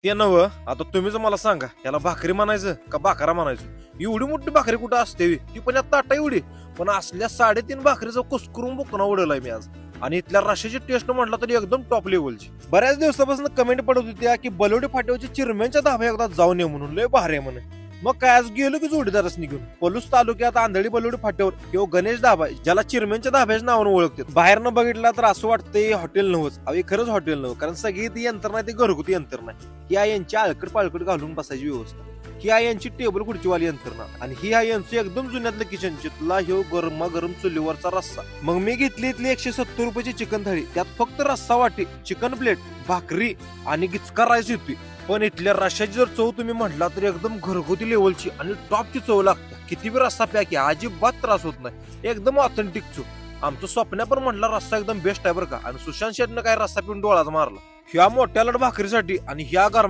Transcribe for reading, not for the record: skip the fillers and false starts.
ते नव आता तुम्हीच मला सांगा, याला भाकरी म्हणायचं का भाकरा म्हणायचं? एवढी मोठी भाकरी कुठं असते ती पण या ताटा एवढी, पण असल्या 3.5 भाकरीचा कुस्करून बुकना उडवलाय मी आज. आणि इथल्या रश्याची टेस्ट म्हटलं तरी एकदम टॉप लेवलची. बऱ्याच दिवसापासून कमेंट पडत होत्या की बलोडी फाट्यावरची चिरम्यांच्या धाब्या एकदा जाऊन ये म्हणून, लय भारी आहे म्हणे. मग काय आज गेलो की जोडीदारच निघून पलूस तालुक्यात आंधळी बलोडी फाट्यावर किंवा गणेश धाबा आहे, ज्याला चिरम्यांच्या धाब्याच्या नावानं ओळखतात. बाहेरनं बघितला तर असं वाटतंय हॉटेल नव्हच, अवे खरंच हॉटेल नव्हतं, कारण सगळी ती यंत्रणा ती घरगुती यंत्रणा आहे. ही आहे यांची आळकट पाळकट घालून बसायची व्यवस्था, ही आहे यांची टेबल खुर्चीवाली यंत्रणा, आणि ही आहे यांचं एकदम जुन्यातलं किचन चितला ह्यो गरमागरम चुलीवरचा रस्सा. मग मी घेतली इथली 170 रुपयाची चिकन थाळी, त्यात फक्त रस्सा वाटी, चिकन प्लेट, भाकरी आणि गिचका राईस येतोय. पण इथल्या रश्याची जर चव तुम्ही म्हटला तर एकदम घरगुती लेवलची आणि टॉपची चव लागते. किती बी रस्सा प्या की अजिबात त्रास होत नाही, एकदम ऑथेंटिक चव. आमचं स्वप्न पण म्हटला रस्सा एकदम बेस्ट आहे बरं का, आणि सुशांत शेटनं काय रस्सा पिऊन डोळाच मारला ह्या मोठ्या लढ भाकरीसाठी आणि ह्या गरमा